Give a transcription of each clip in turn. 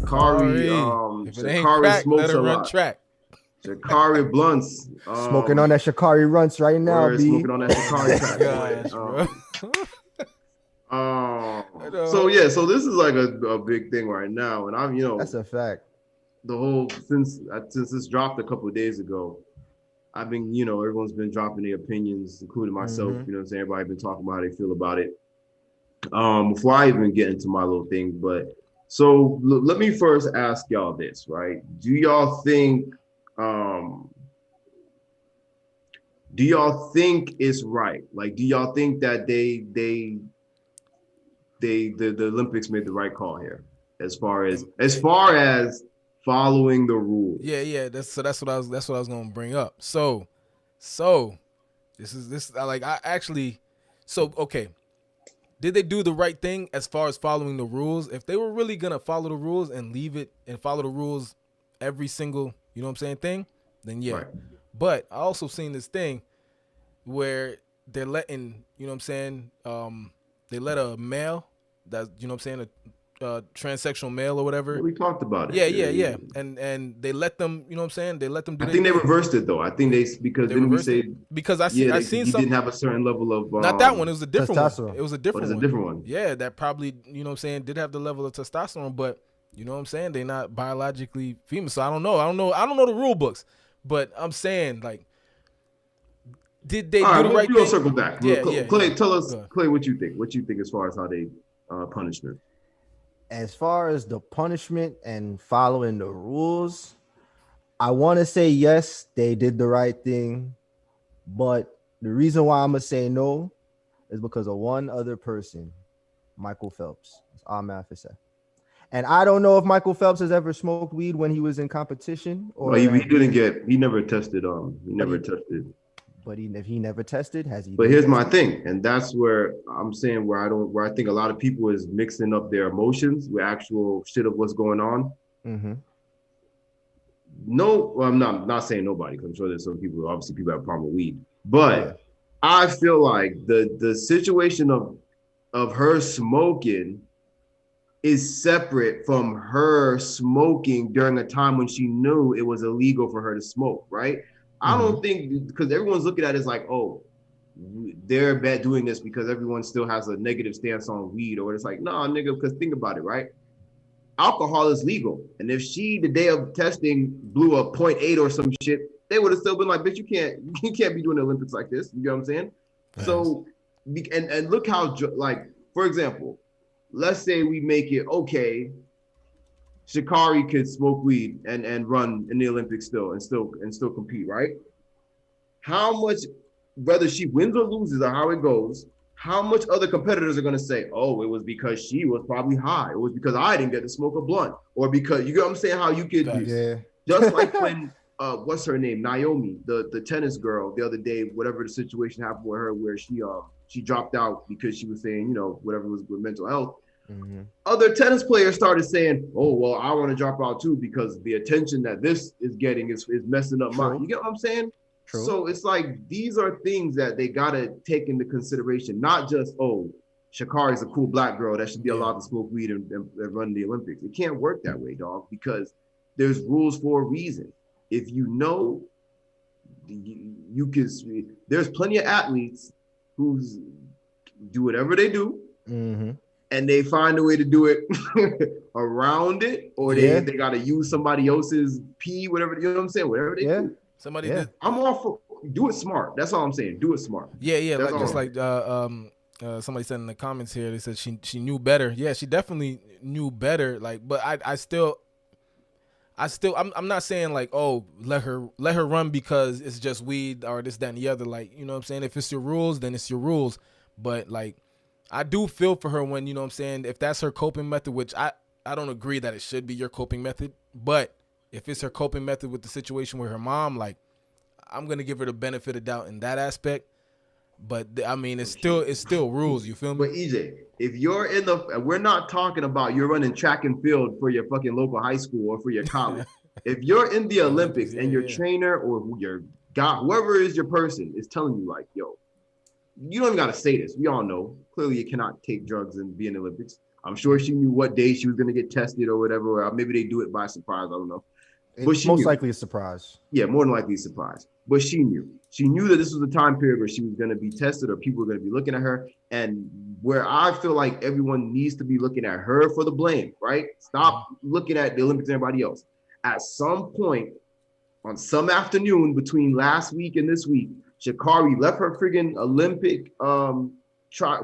Sha'Carri. If it ain't Sha'Carri crack, let smokes her a run lot. track. Sha'Carri blunts. Smoking on that Sha'Carri Runts right now, We're B. smoking on that Sha'Carri crack. Gosh, bro. So yeah, so this is like a big thing right now, and I'm That's a fact. the whole since this dropped a couple of days ago, I've been everyone's been dropping their opinions, including myself. Mhm. You know what I'm saying? Everybody been talking about how they feel about it. Before I even get into my little thing, but so let me first ask y'all this, right? Do y'all think it's right? Like, do y'all think that the Olympics made the right call here, as far as following the rules? Yeah. That's what I was gonna bring up. So this like I actually. So okay, did they do the right thing as far as following the rules? If they were really gonna follow the rules and leave it and follow the rules every single, you know what I'm saying, thing, then yeah. Right. But I also seen this thing where they're letting, you know what I'm saying, they let a male that, you know what I'm saying, a transsexual male or whatever. Well, we talked about it. Yeah. And they let them, you know what I'm saying, they let them do I think they reversed it though. I think because They then we reversed say it? Because I he seen some. didn't have a certain level of Not that one. It was a different one. testosterone. It was a different it's a one. different one. Yeah, that probably, you know what I'm saying, did have the level of testosterone, but you know what I'm saying, they're not biologically female. So I don't know the rule books, but I'm saying, like, did they All do right, the right we're gonna thing? circle back. Yeah, Clay, yeah. tell us, Go ahead. Clay, what you think. What you think as far as how they punishment? As far as the punishment and following the rules, I want to say yes, they did the right thing, but the reason why I'm gonna say no is because of one other person, Michael Phelps. That's all I'm have to say. And I don't know if Michael Phelps has ever smoked weed when he was in competition, or Well, he never tested. But if he never tested, has he? But Been here's my tested? thing, and that's where I'm saying where I think a lot of people is mixing up their emotions with actual shit of what's going on. Mm-hmm. No, well, I'm not saying nobody, because I'm sure there's some people, obviously people have a problem with weed. But Yeah. I feel like the situation of her smoking is separate from her smoking during a time when she knew it was illegal for her to smoke, right? I don't think, because everyone's looking at it as like, oh, they're bad doing this because everyone still has a negative stance on weed, or it's like, nah, nigga, because think about it, right? Alcohol is legal. And if she, the day of testing, blew a 0.8 or some shit, they would have still been like, bitch, you can't be doing the Olympics like this. You know what I'm saying? Yes. So, and look how, like, for example, let's say we make it okay, Sha'Carri could smoke weed and run in the Olympics still compete, right? How much, whether she wins or loses or how it goes, how much other competitors are going to say, oh, it was because she was probably high. It was because I didn't get to smoke a blunt. Or because, you know what I'm saying? How you could, Yeah. just like when, what's her name? Naomi, the tennis girl, the other day, whatever the situation happened with her where she dropped out because she was saying, whatever was with mental health. Mm-hmm. Other tennis players started saying, oh, well, I want to drop out too because the attention that this is getting is messing up mine. You get what I'm saying? True. So it's like, these are things that they got to take into consideration, not just, oh, Sha'Carri is a cool black girl that should be allowed to smoke weed and run the Olympics. It can't work that way, dog, because there's rules for a reason. If you know, you can, there's plenty of athletes who do whatever they do, and they find a way to do it around it, or they got to use somebody else's pee, whatever, you know what I'm saying? Whatever they do. Somebody did. I'm all for, do it smart. That's all I'm saying. Do it smart. Yeah. That's Like, just like somebody said in the comments here, they said she knew better. Yeah, she definitely knew better. Like, but I'm not saying like, oh, let her run because it's just weed or this, that, and the other. Like, you know what I'm saying? If it's your rules, then it's your rules. But like, I do feel for her when, you know what I'm saying, if that's her coping method, which I don't agree that it should be your coping method, but if it's her coping method with the situation with her mom, like, I'm gonna give her the benefit of doubt in that aspect. But I mean, it's still rules. You feel me? But EJ, if you're we're not talking about you're running track and field for your fucking local high school or for your college. If you're in the Olympics and your trainer or your guy, whoever is your person, is telling you like, yo, you don't even gotta say this. We all know clearly you cannot take drugs and be in the Olympics. I'm sure she knew what day she was going to get tested or whatever, or maybe they do it by surprise. I don't know. But It's she most knew. likely a surprise. Yeah, more than likely a surprise. But she knew. She knew that this was a time period where she was going to be tested or people were going to be looking at her. And where I feel like everyone needs to be looking at her for the blame, right? Stop looking at the Olympics and everybody else. At some point, on some afternoon between last week and this week, Sha'Carri left her friggin' Olympic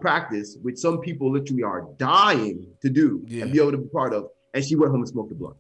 practice, which some people literally are dying to do and be able to be part of, and she went home and smoked a blunt.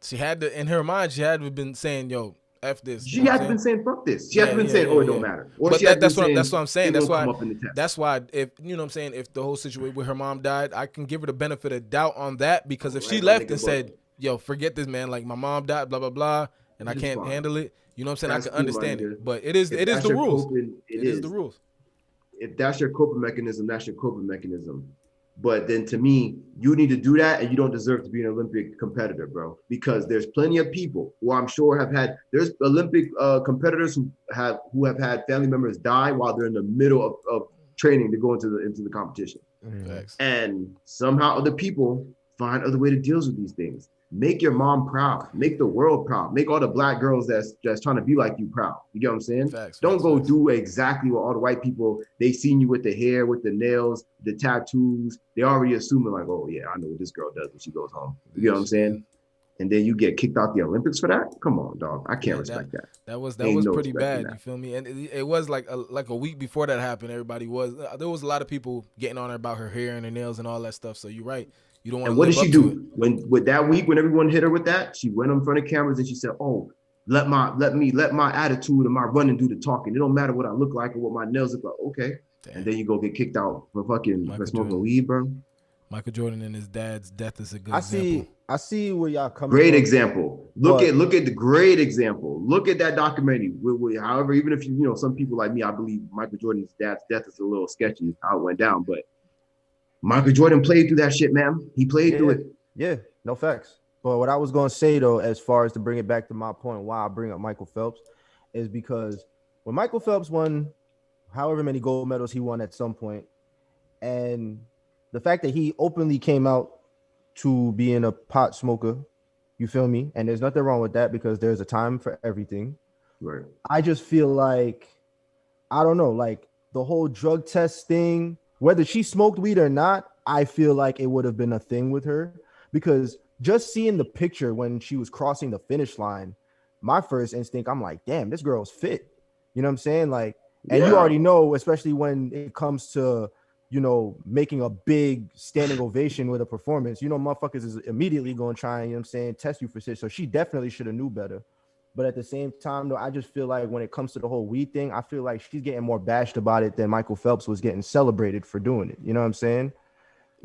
She had to, in her mind, she had been saying, "Yo, F this." She had been saying, "Fuck this." She had been saying, "Oh, it don't matter." Or but she that's what I'm saying. That's why. That's That's why. If you know what I'm saying, if the whole situation with her mom died, I can give her the benefit of doubt on that, because if she left and said, "Yo, forget this, man. Like my mom died, blah blah blah, and I can't handle it," you know what I'm saying? I can understand it. But it is the rules. It is the rules. If that's your coping mechanism, that's your coping mechanism. But then to me, you need to do that, and you don't deserve to be an Olympic competitor, bro. Because there's plenty of people who I'm sure there's Olympic competitors who have had family members die while they're in the middle of training to go into the competition. And somehow other people find other way to deal with these things. Make your mom proud. Make the world proud. Make all the black girls that's trying to be like you proud. You get what I'm saying? Don't go do exactly what all the white people, they seen you with the hair, with the nails, the tattoos. They already assuming like, oh yeah, I know what this girl does when she goes home. You get what I'm saying? And then you get kicked out the Olympics for that? Come on, dog. I can't respect that. That was pretty bad. You feel me? And it was like a week before that happened. There was a lot of people getting on her about her hair and her nails and all that stuff. So you're right. You don't want. And what did she do with that week when everyone hit her with that? She went in front of cameras and she said, "Oh, let my attitude and my running do the talking. It don't matter what I look like or what my nails look like." Okay. Damn. And then you go get kicked out for smoking weed, bro. Michael Jordan and his dad's death is a good example. I see where y'all coming Great from. example. Look at the great example. Look at that documentary. However, even if you some people like me, I believe Michael Jordan's dad's death is a little sketchy how it went down, but Michael Jordan played through that shit, man. He played through it. Yeah, no facts. But what I was going to say, though, as far as to bring it back to my point, why I bring up Michael Phelps, is because when Michael Phelps won however many gold medals he won at some point, and the fact that he openly came out to being a pot smoker, you feel me? And there's nothing wrong with that because there's a time for everything. Right. I just feel like, I don't know, like the whole drug test thing, whether she smoked weed or not, I feel like it would have been a thing with her, because just seeing the picture when she was crossing the finish line, my first instinct, I'm like, damn, this girl's fit. You know what I'm saying? Like, and you already know, especially when it comes to, making a big standing ovation with a performance, motherfuckers is immediately going to try and, test you for shit. So she definitely should have knew better. But at the same time, though, I just feel like when it comes to the whole weed thing, I feel like she's getting more bashed about it than Michael Phelps was getting celebrated for doing it. You know what I'm saying?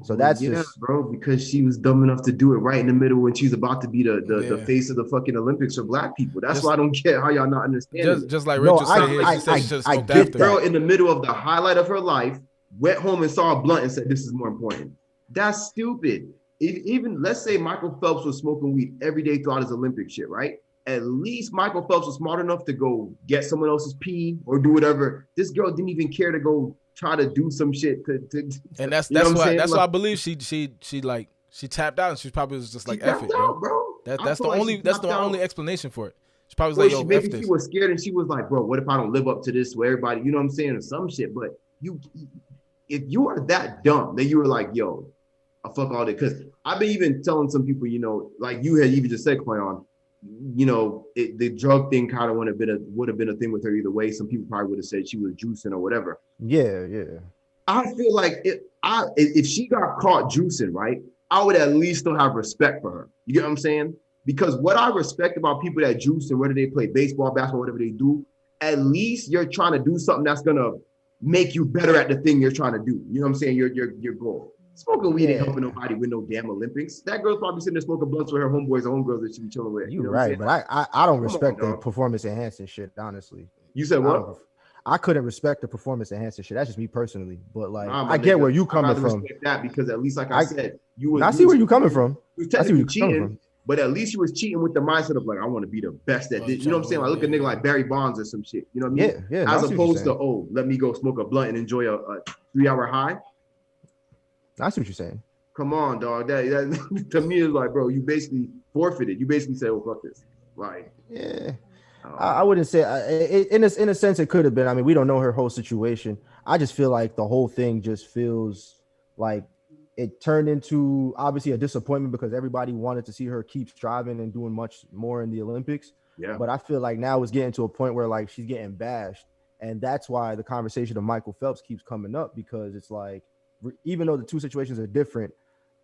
So that's just, bro, because she was dumb enough to do it right in the middle when she's about to be the face of the fucking Olympics for black people. That's why I don't get how y'all not understand. Just like Richard said, she said she should have smoked after. Girl in the middle of the highlight of her life went home and saw a blunt and said, "This is more important." That's stupid. Even let's say Michael Phelps was smoking weed every day throughout his Olympic shit, right? At least Michael Phelps was smart enough to go get someone else's pee or do whatever. This girl didn't even care to go try to do some shit and that's why I believe she tapped out and she probably was just like, F it, bro. That's the only explanation for it. She probably was like, yo, maybe she was scared and she was like, bro, what if I don't live up to this where everybody, you know what I'm saying, or some shit. But if you are that dumb, then you were like, yo, I fuck all that. Because I've been even telling some people, like you had even just said, Cleon, the drug thing kind of would have been a thing with her either way. Some people probably would have said she was juicing or whatever. Yeah. I feel like if she got caught juicing, right, I would at least still have respect for her. You get what I'm saying? Because what I respect about people that juice and whether they play baseball, basketball, whatever they do, at least you're trying to do something that's gonna make you better at the thing you're trying to do. You know what I'm saying? Your goal. Smoking weed ain't helping nobody with no damn Olympics. That girl's probably sitting there smoking blunts with her homeboys or homegirls that she be chilling with. You're right, but I don't respect the performance enhancing shit, honestly. You said what? I couldn't respect the performance enhancing shit. That's just me personally. But like, I get where you coming from. Respect that because at least, like I said, I see where you coming from. I see where you coming from. But at least you was cheating with the mindset of like, I want to be the best at this. You know what I'm saying? Like, look at a nigga like Barry Bonds or some shit. You know what I mean? Yeah. As opposed to, let me go smoke a blunt and enjoy a 3-hour high. I see what you're saying. Come on, dog. That to me is like, bro, you basically forfeited. You basically said, well, fuck this. Like, Yeah. I wouldn't say in a sense it could have been. I mean, we don't know her whole situation. I just feel like the whole thing just feels like it turned into obviously a disappointment because everybody wanted to see her keep striving and doing much more in the Olympics. yeah. But I feel like now it's getting to a point where like she's getting bashed, and that's why the conversation of Michael Phelps keeps coming up because it's like even though the two situations are different,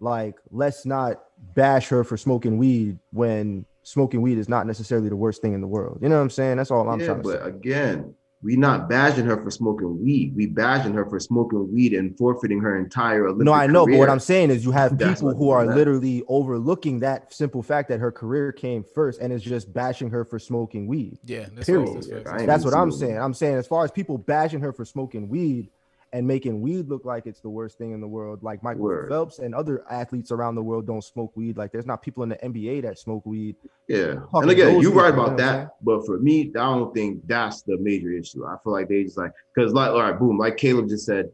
like let's not bash her for smoking weed when smoking weed is not necessarily the worst thing in the world. You know what I'm saying? That's all I'm trying to say. But again, we not bashing her for smoking weed. We bashing her for smoking weed and forfeiting her entire Olympic No, I know, career. but what I'm saying is you have people who are that. literally overlooking that simple fact that her career came first and is just bashing her for smoking weed. Yeah, period. That's what I'm saying. I'm saying as far as people bashing her for smoking weed and making weed look like it's the worst thing in the world, like Michael Phelps and other athletes around the world don't smoke weed. Like there's not people in the NBA that smoke weed. Yeah, and again, you're right about that. But for me, I don't think that's the major issue. I feel like they just like because like all right, boom, like Caleb just said,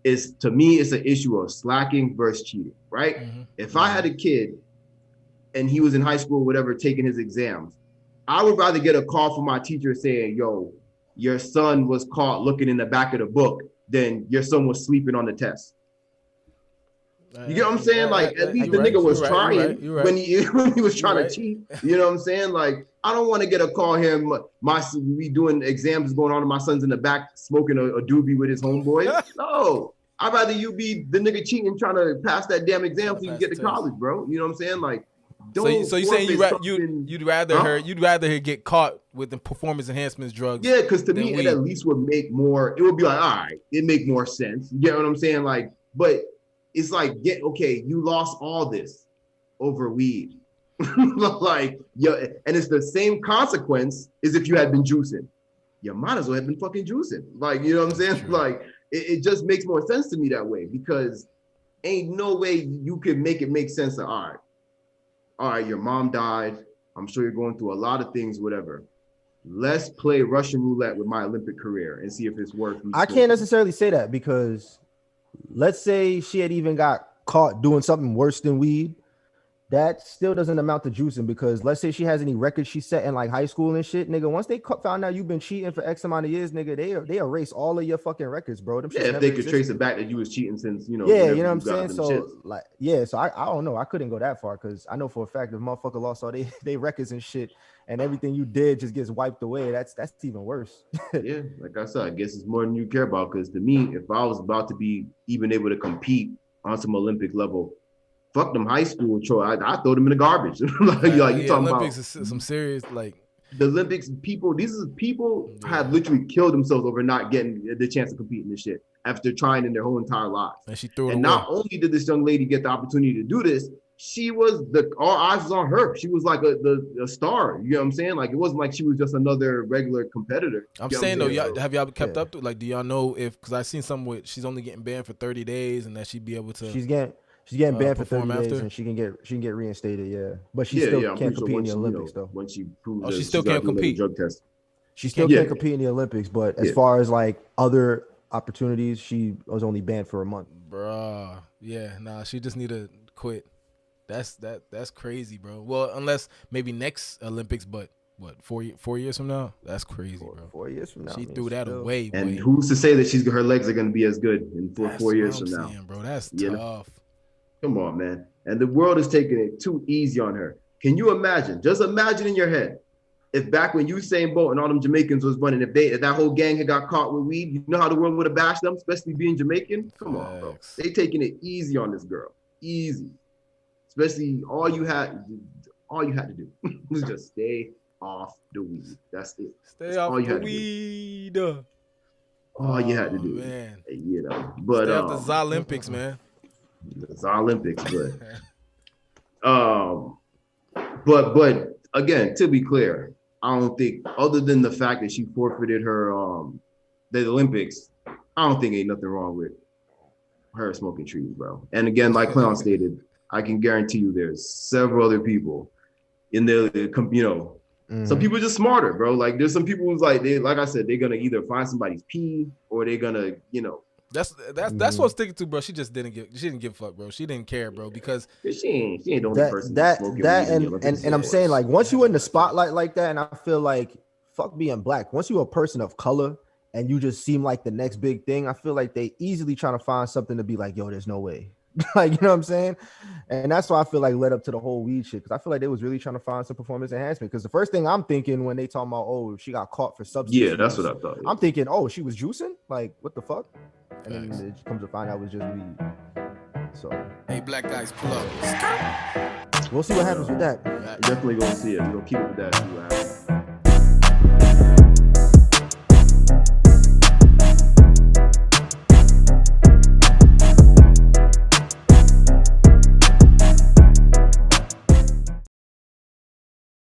it's to me it's an issue of slacking versus cheating, right? Mm-hmm. If I had a kid and he was in high school, whatever, taking his exams, I would rather get a call from my teacher saying, "Yo, your son was caught looking in the back of the book." Then your son was sleeping on the test. You get what I'm saying? Like, at least the nigga was trying when he was trying to cheat. You know what I'm saying? Like, I don't want to get a call here. We doing exams going on and my son's in the back smoking a doobie with his homeboys. No, I'd rather you be the nigga cheating trying to pass that damn exam so you can get to college, bro. You know what I'm saying? Like, don't. So you saying you'd rather her get caught with the performance enhancements drugs? Yeah, because to me it at least would make more. It would be like, all right, it make more sense. You get what I'm saying? Like, but it's like, you lost all this over weed. Like, and it's the same consequence as if you had been juicing. You might as well have been fucking juicing. Like, you know what I'm saying? Like, it just makes more sense to me that way because ain't no way you can make it make sense of, all right, your mom died. I'm sure you're going through a lot of things, whatever. Let's play Russian roulette with my Olympic career and see if it's worth it. I can't necessarily say that because let's say she had even got caught doing something worse than weed. That still doesn't amount to juicing because let's say she has any records she set in like high school and shit, nigga. Once they found out you've been cheating for X amount of years, nigga, they erase all of your fucking records, bro. Them if they could trace it back that you was cheating since, you know. Yeah, you know what I'm saying? So like, yeah, so I don't know. I couldn't go that far because I know for a fact if motherfucker lost all they records and shit and everything you did just gets wiped away, that's even worse. Yeah, like I said, I guess it's more than you care about because to me, if I was about to be even able to compete on some Olympic level, fuck them high school I throw them in the garbage. like you talking Olympics about is some serious like the Olympics. People have literally killed themselves over not getting the chance to compete in this shit after trying in their whole entire lives. And she threw it away. Not only did this young lady get the opportunity to do this, she was all eyes was on her. She was like a star. You know what I'm saying? Like it wasn't like she was just another regular competitor. I'm saying though, have y'all kept up to like? Do y'all know if because I seen some with she's only getting banned for 30 days and that she'd be able to. She's getting banned for 30 days and she can get reinstated. Yeah, but she still can't compete in the Olympics though. When she proves she still can't compete. Drug test. She still can't compete in the Olympics, but as far as like other opportunities, she was only banned for a month. Bruh, yeah, nah, she just need to quit. That's crazy, bro. Well, unless maybe next Olympics, but what 4 years from now? That's crazy, bro. 4 years from now, she threw that away. And who's to say that her legs are going to be as good in 4 years from now? Bro, that's tough. Come on, man. And the world is taking it too easy on her. Can you imagine? Just imagine in your head, if back when Usain Bolt and all them Jamaicans was running, if that whole gang had got caught with weed, you know how the world would have bashed them, especially being Jamaican? Come on, bro. They taking it easy on this girl. Easy. Especially all you had to do was just stay off the weed. That's it. Stay off the weed. All you had to do, man. You know. But stay off the Olympics, man. It's Olympics, but again, to be clear, I don't think other than the fact that she forfeited her the Olympics, I don't think ain't nothing wrong with her smoking trees, bro. And again, like Clown stated, I can guarantee you there's several other people in there, some people are just smarter, bro. Like there's some people who's like I said, they're gonna either find somebody's pee or they're gonna, That's what I'm sticking to, bro. She didn't give a fuck, bro. She didn't care, bro, because she ain't the only person smoking weed that in the Olympics. and I'm saying, like, once you in the spotlight like that, and I feel like fuck being black. Once you a person of color and you just seem like the next big thing, I feel like they easily trying to find something to be like, yo, there's no way. Like, you know what I'm saying? And that's why I feel like led up to the whole weed shit, because I feel like they was really trying to find some performance enhancement. Because the first thing I'm thinking when they talking about, oh, she got caught for substance Yeah, use, that's what I thought. Yeah. I'm thinking, oh, she was juicing? Like, what the fuck? And then it comes to find out it was just weed. So, hey, black guys, pull up. We'll see what happens with that. Definitely gonna see it. We're gonna keep it with that. See what happens.